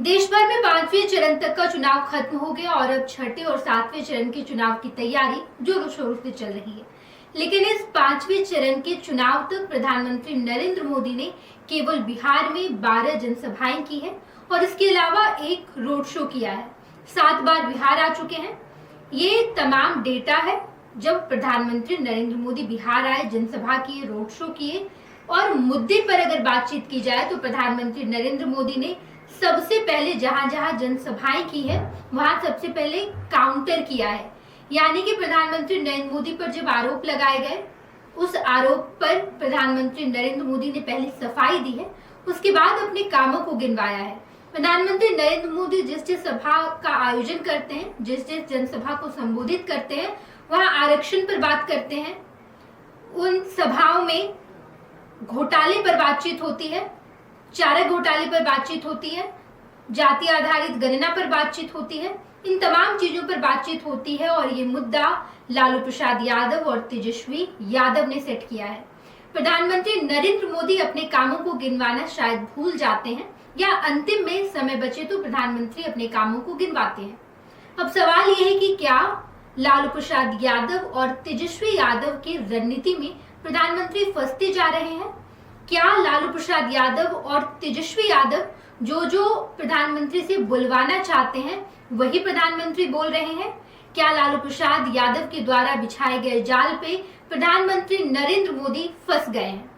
देश भर में 5वें चरण तक का चुनाव खत्म हो गया और अब छठे और 7वें चरण के चुनाव की तैयारी जोरों शोरों से चल रही है। लेकिन इस 5वें चरण के चुनाव तक प्रधानमंत्री नरेंद्र मोदी ने केवल बिहार में 12 जनसभाएं की है और इसके अलावा एक रोड शो किया है। 7 बार बिहार आ चुके हैं। ये तमाम डेटा है। जब प्रधानमंत्री नरेंद्र मोदी बिहार आए, जनसभा किए, रोड शो किए और मुद्दे पर अगर बातचीत की जाए तो प्रधानमंत्री नरेंद्र मोदी ने सबसे पहले जहां जहां जनसभाएं की है वहां सबसे पहले काउंटर किया है। यानी कि प्रधानमंत्री नरेंद्र मोदी पर जब आरोप लगाए गए, उस आरोप पर प्रधानमंत्री नरेंद्र मोदी ने पहले सफाई दी है, उसके बाद अपने कामों को गिनवाया है। प्रधानमंत्री नरेंद्र मोदी जिस जिस सभा का आयोजन करते हैं, जिस जिस जनसभा को संबोधित करते हैं, वहां आरक्षण पर बात करते हैं। उन सभाओं में घोटाले पर बातचीत होती है, चारा घोटाले पर बातचीत होती है, जाति आधारित गणना पर बातचीत होती है। इन तमाम चीजों पर बातचीत होती है और ये मुद्दा लालू प्रसाद यादव और तेजस्वी यादव ने सेट किया है। प्रधानमंत्री नरेंद्र मोदी अपने कामों को गिनवाना शायद भूल जाते हैं या अंतिम में समय बचे तो प्रधानमंत्री अपने कामों को गिनवाते हैं। अब सवाल यह है कि क्या लालू प्रसाद यादव और तेजस्वी यादव की रणनीति में प्रधानमंत्री फंसते जा रहे हैं? क्या लालू प्रसाद यादव और तेजस्वी यादव जो प्रधानमंत्री से बुलवाना चाहते हैं वही प्रधानमंत्री बोल रहे हैं? क्या लालू प्रसाद यादव के द्वारा बिछाए गए जाल पे प्रधानमंत्री नरेंद्र मोदी फंस गए हैं?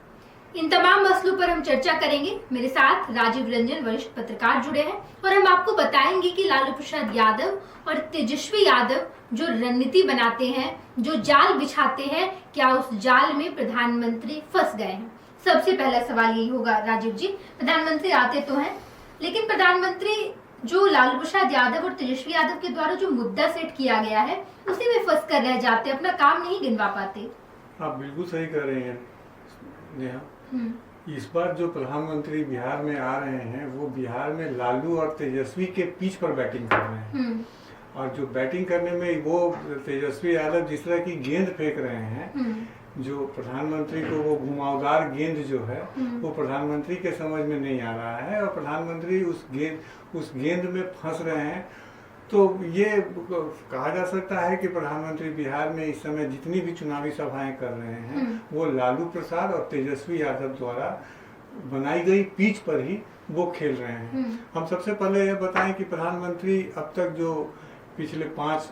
इन तमाम मसलों पर हम चर्चा करेंगे। मेरे साथ राजीव रंजन वरिष्ठ पत्रकार जुड़े हैं और हम आपको बताएंगे कि लालू प्रसाद यादव और तेजस्वी यादव जो रणनीति बनाते हैं, जो जाल बिछाते हैं, क्या उस जाल में प्रधानमंत्री फंस गए हैं? सबसे पहला सवाल यही होगा राजीव जी, प्रधानमंत्री आते तो हैं, लेकिन प्रधानमंत्री जो लालू प्रसाद यादव और तेजस्वी यादव के द्वारा जो मुद्दा सेट किया गया है उसी में फंस कर रह जाते, अपना काम नहीं गिनवा पाते। आप बिल्कुल सही कह रहे हैं नेहा। इस बार जो प्रधानमंत्री बिहार में आ रहे हैं वो बिहार में लालू और तेजस्वी के पिच पर बैटिंग कर रहे हैं। और जो बैटिंग करने में वो तेजस्वी यादव जिस तरह की गेंद फेंक रहे हैं, जो प्रधानमंत्री को वो घुमावदार गेंद जो है वो प्रधानमंत्री के समझ में नहीं आ रहा है और प्रधानमंत्री उस गेंद में फंस रहे हैं। तो ये कहा जा सकता है कि प्रधानमंत्री बिहार में इस समय जितनी भी चुनावी सभाएं कर रहे हैं वो लालू प्रसाद और तेजस्वी यादव द्वारा बनाई गई पिच पर ही वो खेल रहे हैं। हम सबसे पहले ये बताएं कि प्रधानमंत्री अब तक जो पिछले 5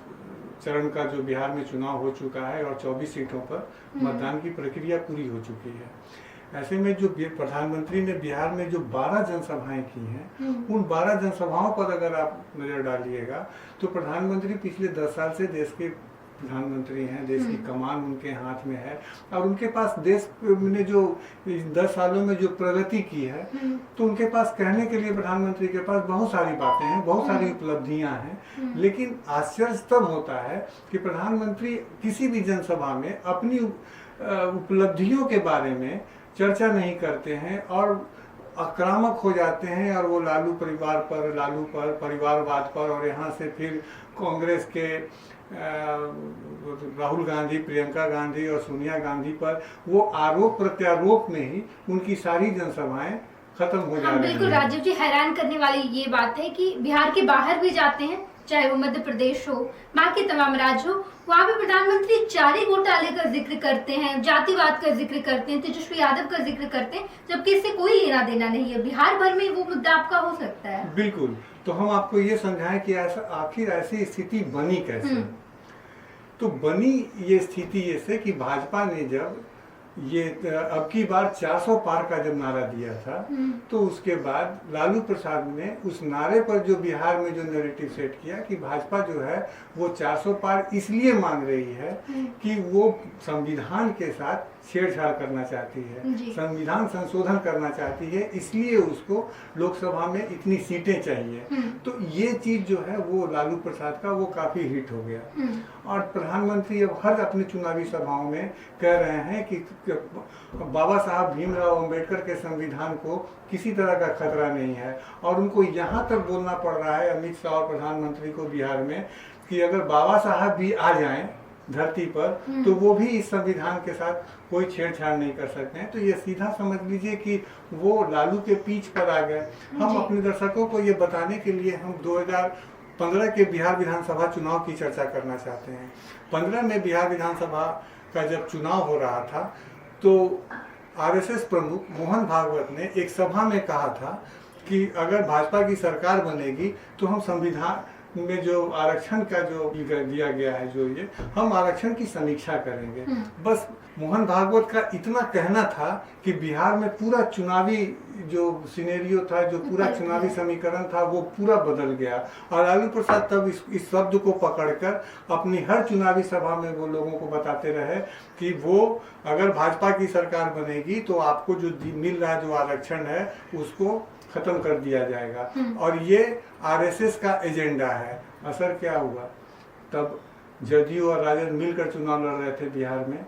चरण का जो बिहार में चुनाव हो चुका है और 24 सीटों पर मतदान की प्रक्रिया पूरी हो चुकी है। ऐसे में जो प्रधानमंत्री ने बिहार में जो 12 जनसभाएं की हैं, उन 12 जनसभाओं पर अगर आप नजर डालिएगा तो प्रधानमंत्री पिछले 10 साल से देश के प्रधानमंत्री हैं, देश की कमान उनके हाथ में है और उनके पास देश ने जो 10 सालों में जो प्रगति की है तो उनके पास कहने के लिए प्रधानमंत्री के पास बहुत सारी बातें हैं, बहुत सारी उपलब्धियां हैं। लेकिन आश्चर्य तब होता है कि प्रधानमंत्री किसी भी जनसभा में अपनी उपलब्धियों के बारे में चर्चा नहीं करते हैं और आक्रामक हो जाते हैं और वो लालू परिवार पर, लालू पर, परिवारवाद पर और यहाँ से फिर कांग्रेस के राहुल गांधी, प्रियंका गांधी और सोनिया गांधी पर वो आरोप प्रत्यारोप में ही उनकी सारी जनसभाएं खत्म हो जा रही हैं। बिल्कुल राजीव जी, हैरान करने वाली ये बात है कि बिहार के बाहर भी जाते हैं, चाहे वो मध्य प्रदेश हो, बाकी तमाम राज्य हो, वहाँ पे प्रधानमंत्री चारे घोटाले का जिक्र करते हैं, जातिवाद का जिक्र करते हैं, तेजस्वी यादव का जिक्र करते हैं, जबकि इससे कोई लेना देना नहीं है। बिहार भर में वो मुद्दा आपका हो सकता है। बिल्कुल, तो हम आपको ये समझाएं कि ऐसा आखिर ऐसी स्थिति बनी कैसे। तो बनी ये स्थिति ऐसे कि भाजपा ने जब ये अब की बार 400 पार का जब नारा दिया था तो उसके बाद लालू प्रसाद ने उस नारे पर जो बिहार में जो नैरेटिव सेट किया कि भाजपा जो है वो 400 पार इसलिए मांग रही है कि वो संविधान के साथ छेड़छाड़ करना चाहती है, संविधान संशोधन करना चाहती है, इसलिए उसको लोकसभा में इतनी सीटें चाहिए। तो ये चीज जो है वो लालू प्रसाद का वो काफी हिट हो गया और प्रधानमंत्री अब हर अपनी चुनावी सभाओं में कह रहे हैं कि बाबा साहब भीमराव अंबेडकर के संविधान को किसी तरह का खतरा नहीं है और उनको यहाँ तक बोलना पड़ रहा है अमित शाह और प्रधानमंत्री को बिहार में कि अगर बाबा साहब भी आ जाएं धरती पर, तो वो भी इस संविधान के साथ कोई छेड़छाड़ नहीं कर सकते हैं। तो ये सीधा समझ लीजिए कि वो लालू के पीछ पर आ गए। हम अपने दर्शकों को ये बताने के लिए हम 2015 के बिहार विधानसभा चुनाव की चर्चा करना चाहते हैं। 15 में बिहार विधानसभा का जब चुनाव हो रहा था तो आरएसएस प्रमुख मोहन भागवत ने एक सभा में कहा था कि अगर भाजपा की सरकार बनेगी तो हम संविधान में जो आरक्षण का जो दिया गया है, जो ये हम आरक्षण की समीक्षा करेंगे। बस मोहन भागवत का इतना कहना था कि बिहार में पूरा चुनावी जो सिनेरियो था, जो पूरा चुनावी समीकरण था, वो पूरा बदल गया। और लालू प्रसाद तब इस शब्द को पकड़कर अपनी हर चुनावी सभा में वो लोगों को बताते रहे कि वो अगर भाजपा की सरकार बनेगी तो आपको जो मिल रहा जो आरक्षण है उसको खत्म कर दिया जाएगा। और ये आरएसएस का एजेंडा है। असर क्या हुआ, तब जदयू और राजद मिलकर चुनाव लड़ रहे थे बिहार में,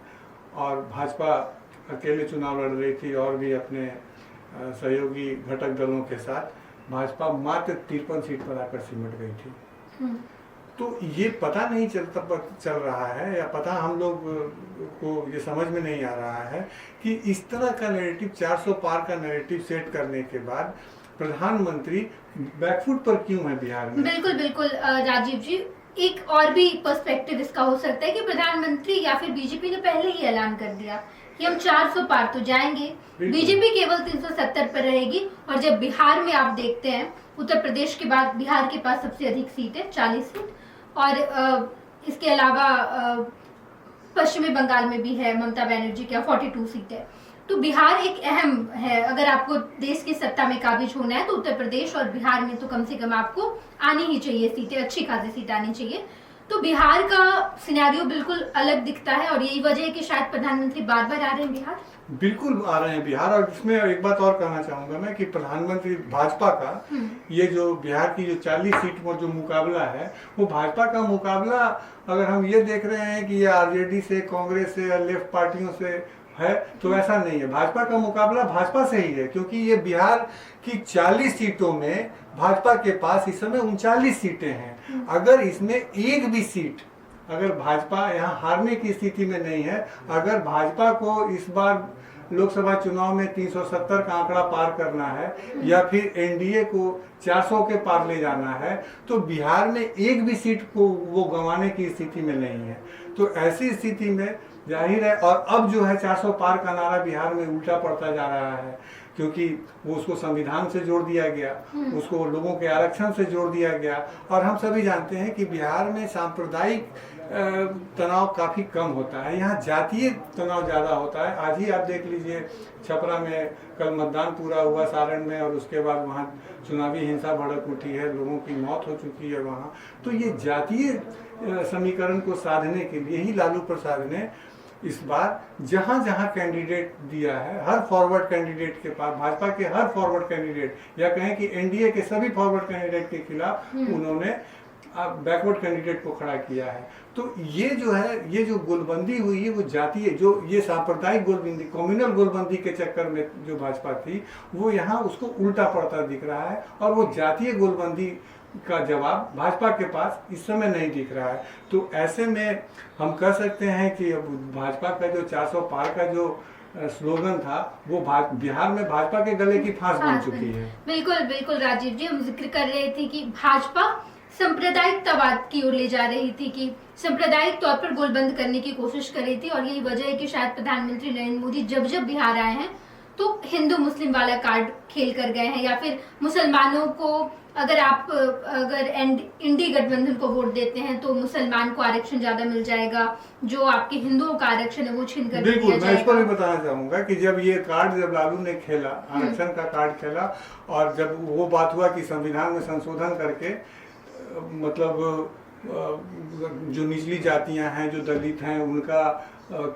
और भाजपा अकेले चुनाव लड़ रही थी और भी अपने सहयोगी घटक दलों के साथ। भाजपा मात्र 53 सीट पर आकर सिमट गई थी। तो ये पता नहीं चल रहा है, या पता हम लोग को ये समझ में नहीं आ रहा है कि इस तरह का नैरेटिव 400 पार का नैरेटिव सेट करने के बाद प्रधानमंत्री बैकफुट पर क्यों है बिहार में। बिल्कुल बिल्कुल राजीव जी, एक और भी पर्सपेक्टिव इसका हो सकता है कि प्रधानमंत्री या फिर बीजेपी ने पहले ही ऐलान कर दिया कि हम 400 पार तो जाएंगे, बीजेपी केवल 370 पर रहेगी। और जब बिहार में आप देखते हैं, उत्तर प्रदेश के बाद बिहार के पास सबसे अधिक सीट है, 40 सीट, और इसके अलावा पश्चिमी बंगाल में भी है ममता बनर्जी के 42 सीट है। तो बिहार एक अहम है। अगर आपको देश की सत्ता में काबिज होना है तो उत्तर प्रदेश और बिहार में तो कम से कम आपको आनी ही चाहिए सीटें, अच्छी खासी सीट आनी चाहिए। तो बिहार का सिनेरियो बिल्कुल अलग दिखता है, और यही वजह है कि शायद प्रधानमंत्री बार बार आ रहे हैं बिहार। बिल्कुल आ रहे हैं बिहार। और इसमें एक बात और कहना चाहूंगा मैं कि प्रधानमंत्री भाजपा का ये जो बिहार की जो 40 सीट में जो मुकाबला है, वो भाजपा का मुकाबला अगर हम ये देख रहे हैं कि ये आरजेडी से, कांग्रेस से या लेफ्ट पार्टियों से है, तो ऐसा नहीं है। भाजपा का मुकाबला भाजपा से ही है, क्योंकि ये बिहार की 40 सीटों में भाजपा के पास इस समय 39 सीटें हैं। अगर इसमें एक भी सीट, अगर भाजपा यहाँ हारने की स्थिति में नहीं है, अगर भाजपा को इस बार लोकसभा चुनाव में 370 का आंकड़ा पार करना है या फिर एनडीए को 400 के पार ले जाना है, तो बिहार में एक भी सीट को वो गंवाने की स्थिति में नहीं है। तो ऐसी स्थिति में जाहिर है, और अब जो है 400 पार का नारा बिहार में उल्टा पड़ता जा रहा है, क्योंकि वो उसको संविधान से जोड़ दिया गया, उसको लोगों के आरक्षण से जोड़ दिया गया। और हम सभी जानते हैं कि बिहार में सांप्रदायिक तनाव काफी कम होता है, यहाँ जातीय तनाव ज्यादा होता है। आज ही आप देख लीजिए, छपरा में कल मतदान पूरा हुआ सारण में, और उसके बाद वहाँ चुनावी हिंसा भड़क उठी है, लोगों की मौत हो चुकी है वहाँ। तो ये जातीय समीकरण को साधने के लिए ही लालू प्रसाद ने इस बार जहां जहां कैंडिडेट दिया है, हर फॉरवर्ड कैंडिडेट के पास, भाजपा के हर फॉरवर्ड कैंडिडेट, या कहें कि एनडीए के सभी फॉरवर्ड कैंडिडेट के खिलाफ उन्होंने बैकवर्ड कैंडिडेट को खड़ा किया है। तो ये जो है, ये जो गोलबंदी हुई है, वो जातीय, जो ये सांप्रदायिक गोलबंदी, कम्युनल गोलबंदी के चक्कर में जो भाजपा थी, वो यहाँ उसको उल्टा पड़ता दिख रहा है। और वो जातीय गोलबंदी का जवाब भाजपा के पास इस समय नहीं दिख रहा है। तो ऐसे में हम कह सकते हैं कि भाजपा का जो 400 पार का जो स्लोगन था, वो बिहार में भाजपा के गले की फांस बन चुकी है। बिल्कुल बिल्कुल राजीव जी, हम जिक्र कर रहे थे कि भाजपा सांप्रदायिकतावाद की ओर ले जा रही थी, कि सांप्रदायिक तौर पर गोलबंद करने की कोशिश कर रही थी। और यही वजह है कि शायद प्रधानमंत्री नरेंद्र मोदी जब जब बिहार आए हैं तो हिंदू मुस्लिम वाला कार्ड खेल कर गए हैं, या फिर मुसलमानों को अगर इंडी गठबंधन को वोट देते हैं तो मुसलमान को आरक्षण ज्यादा मिल जाएगा, जो आपके हिंदुओं का आरक्षण है वो छीन कर दिया जाएगा। मैं इस पर भी बताना चाहूंगा कि जब ये कार्ड, जब लालू ने खेला, आरक्षण का कार्ड खेला, और जब वो बात हुआ कि संविधान में संशोधन करके मतलब जो निचली जातियां हैं, जो दलित हैं, उनका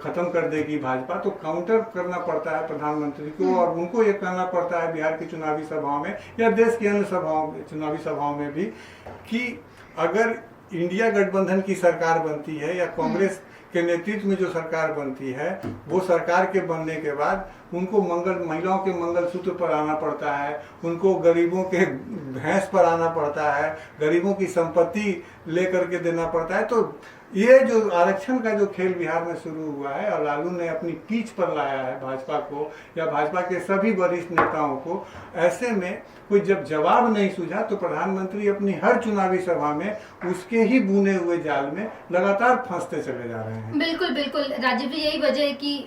खत्म कर देगी भाजपा, तो काउंटर करना पड़ता है प्रधानमंत्री को, और उनको ये कहना पड़ता है बिहार की चुनावी सभाओं में या देश की अन्य सभाओं में, चुनावी सभाओं में भी, कि अगर इंडिया गठबंधन की सरकार बनती है या कांग्रेस के नेतृत्व में जो सरकार बनती है, वो सरकार के बनने के बाद उनको महिलाओं के मंगलसूत्र पर आना पड़ता है, उनको गरीबों के भैंस पर आना पड़ता है, गरीबों की संपत्ति लेकर के देना पड़ता है। तो ये जो आरक्षण का जो खेल बिहार में शुरू हुआ है और लालू ने अपनी पीछ पर लाया है भाजपा को या भाजपा के सभी वरिष्ठ नेताओं को, ऐसे में कोई जब जवाब नहीं सूझा तो प्रधानमंत्री अपनी हर चुनावी सभा में उसके ही बुने हुए जाल में लगातार फंसते चले जा रहे हैं। बिल्कुल बिल्कुल राजीव जी, यही वजह है कि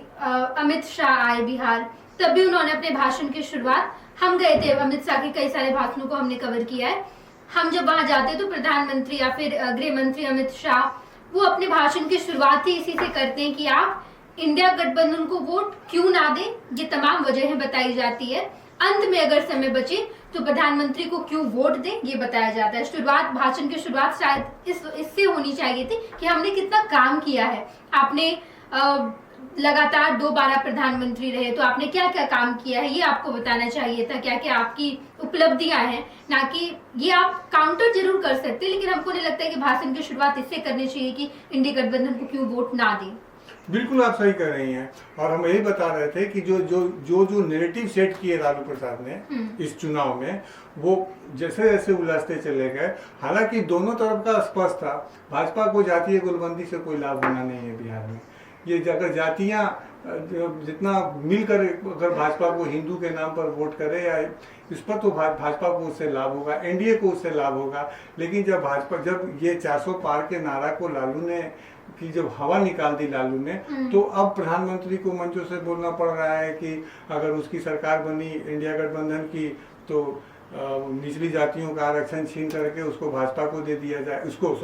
अमित शाह आए बिहार, तब भी उन्होंने अपने भाषण की शुरुआत, हम गए थे अमित शाह के कई सारे भाषणों को हमने कवर किया है, हम जब वहां जाते तो प्रधानमंत्री या फिर गृह मंत्री अमित शाह वो अपने भाषण की शुरुआत ही इसी से करते हैं कि आप इंडिया गठबंधन को वोट क्यों ना दें, ये तमाम वजहें बताई जाती है। अंत में अगर समय बचे तो प्रधानमंत्री को क्यों वोट दें ये बताया जाता है। शुरुआत, भाषण की शुरुआत शायद इससे होनी चाहिए थी कि हमने कितना काम किया है। आपने लगातार 2 बार प्रधानमंत्री रहे तो आपने क्या क्या काम किया है ये आपको बताना चाहिए था, क्या क्या आपकी उपलब्धियां हैं, ना कि ये आप काउंटर जरूर कर सकते हैं, लेकिन हमको नहीं लगता है कि भाषण की शुरुआत इससे करनी चाहिए कि इंडिया गठबंधन को क्यों वोट ना दें। बिल्कुल आप सही कह रही हैं, और हम यही बता रहे थे कि जो नैरेटिव सेट किए लालू प्रसाद ने इस चुनाव में, वो जैसे जैसे उलझते चले गए। हालांकि दोनों तरफ का स्पष्ट था, भाजपा को जातीय गोलबंदी से कोई लाभ होना नहीं है बिहार में। ये अगर जातियां जितना मिलकर अगर भाजपा को हिंदू के नाम पर वोट करे या इस पर, तो भाजपा को उससे लाभ होगा, एनडीए को उससे लाभ होगा। लेकिन जब ये 400 पार के नारा को लालू ने की जब हवा निकाल दी लालू ने, तो अब प्रधानमंत्री को मंचों से बोलना पड़ रहा है कि अगर उसकी सरकार बनी इंडिया गठबंधन की तो निचली जातियों का आरक्षण छीन करके उसको भाजपा को दे दिया जाए, उसको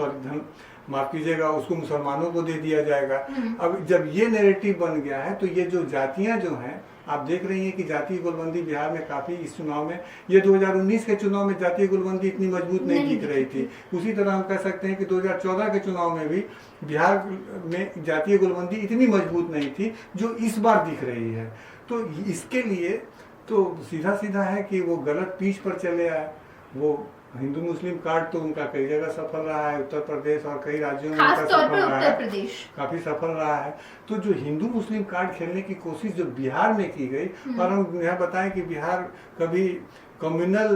माफ कीजिएगा, उसको मुसलमानों को दे दिया जाएगा। अब जब ये नैरेटिव बन गया है तो ये जो जातियां जो हैं, आप देख रही हैं कि जातीय गोलबंदी बिहार में काफी इस चुनाव में, ये 2019 के चुनाव में जातीय गोलबंदी इतनी मजबूत नहीं दिख रही थी। उसी तरह हम कह सकते हैं कि 2014 के चुनाव में भी बिहार में जातीय गोलबंदी इतनी मजबूत नहीं थी जो इस बार दिख रही है। तो इसके लिए तो सीधा सीधा है कि वो गलत पीछ पर चले आए। वो हिंदू मुस्लिम कार्ड तो उनका कई जगह सफल रहा है, उत्तर प्रदेश और कई राज्यों में खास तौर पर उत्तर उत्तर प्रदेश काफी सफल रहा है। तो जो हिंदू मुस्लिम कार्ड खेलने की कोशिश जो बिहार में की गई, और हम यह बताएं कि बिहार कभी कम्युनल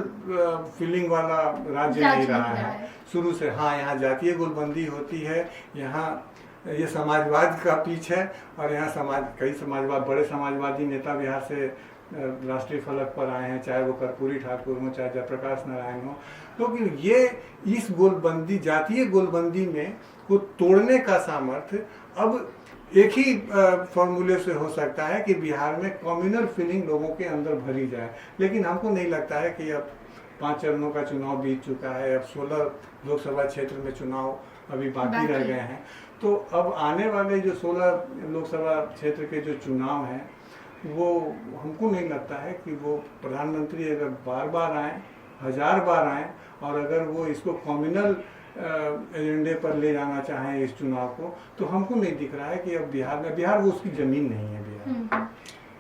फीलिंग वाला राज्य नहीं रहा है शुरू से। हाँ, यहाँ जातीय गोलबंदी होती है, यहाँ ये समाजवाद का पीछ है, और यहाँ कई बड़े समाजवादी नेता बिहार से राष्ट्रीय फलक पर आए हैं, चाहे वो कर्पूरी ठाकुर हो, चाहे जयप्रकाश नारायण हो। क्योंकि ये इस गोलबंदी, जातीय गोलबंदी में को तोड़ने का सामर्थ्य अब एक ही फॉर्मूले से हो सकता है कि बिहार में कम्युनल फीलिंग लोगों के अंदर भरी जाए। लेकिन हमको नहीं लगता है कि अब 5 चरणों का चुनाव बीत चुका है, अब 16 लोकसभा क्षेत्र में चुनाव अभी बाकी रह गए हैं। तो अब आने वाले जो 16 लोकसभा क्षेत्र के जो चुनाव हैं, वो हमको नहीं लगता है कि वो प्रधानमंत्री अगर बार आए, 1000 बार आए, और अगर वो इसको कम्युनल एजेंडे पर ले जाना चाहें इस चुनाव को, तो हमको नहीं दिख रहा है कि अब बिहार वो उसकी जमीन नहीं है बिहार।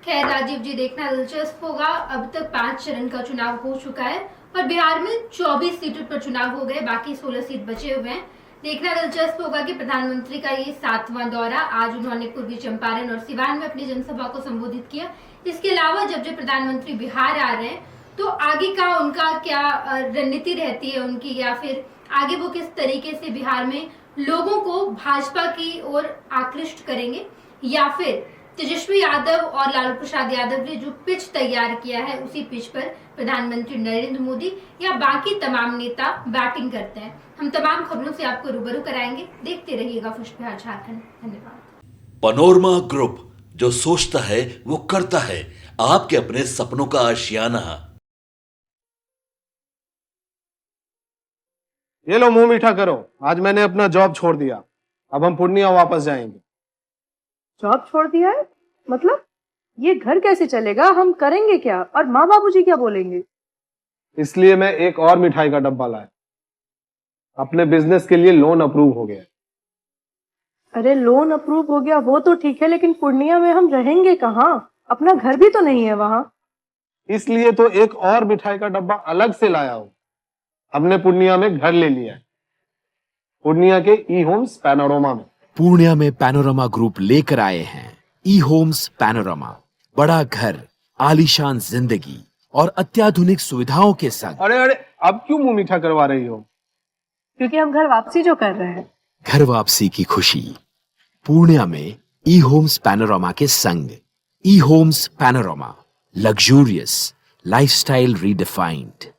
खैर राजीव जी, देखना दिलचस्प होगा। अब तक 5 चरण का चुनाव हो चुका है और बिहार में 24 सीटों पर चुनाव हो गए, बाकी 16 सीट बचे हुए हैं। देखना दिलचस्प होगा कि प्रधानमंत्री का ये 7वां दौरा, आज उन्होंने पूर्वी चंपारण और सिवान में अपनी जनसभा को संबोधित किया। इसके अलावा जब प्रधानमंत्री बिहार आ रहे हैं तो आगे का उनका क्या रणनीति रहती है उनकी, या फिर आगे वो किस तरीके से बिहार में लोगों को भाजपा की ओर आकृष्ट करेंगे, या फिर तेजस्वी यादव और लालू प्रसाद यादव ने जो पिच तैयार किया है उसी पिच पर प्रधानमंत्री नरेंद्र मोदी या बाकी तमाम नेता बैटिंग करते हैं। हम तमाम खबरों से आपको रूबरू कराएंगे, देखते रहिएगा फर्स्ट बिहार झारखंड। धन्यवाद। पनोरमा ग्रुप, जो सोचता है वो करता है, आपके अपने सपनों का आशियाना। ये लो मुंह मीठा करो, आज मैंने अपना जॉब छोड़ दिया, अब हम पूर्णिया वापस जाएंगे। जॉब छोड़ दिया है? मतलब ये घर कैसे चलेगा, हम करेंगे क्या, और माँ बाबूजी क्या बोलेंगे? इसलिए मैं एक और मिठाई का डब्बा लाया, अपने बिजनेस के लिए लोन अप्रूव हो गया। अरे लोन अप्रूव हो गया वो तो ठीक है, लेकिन पूर्णिया में हम रहेंगे कहाँ? अपना घर भी तो नहीं है वहां। इसलिए तो एक और मिठाई का डब्बा अलग से लाया हूं। हमने पूर्णिया में घर ले लिया है, पूर्णिया के ई होम्स पैनोरमा में। पूर्णिया में पैनोरमा ग्रुप लेकर आए हैं ई होम्स पैनोरमा। बड़ा घर, आलीशान जिंदगी और अत्याधुनिक सुविधाओं के संग। अरे अब क्यों मुंह मीठा करवा रही हो? क्योंकि हम घर वापसी जो कर रहे हैं, घर वापसी की खुशी पूर्णिया में ई होम्स पैनोरामा के संग। ई homes panorama, luxurious lifestyle redefined.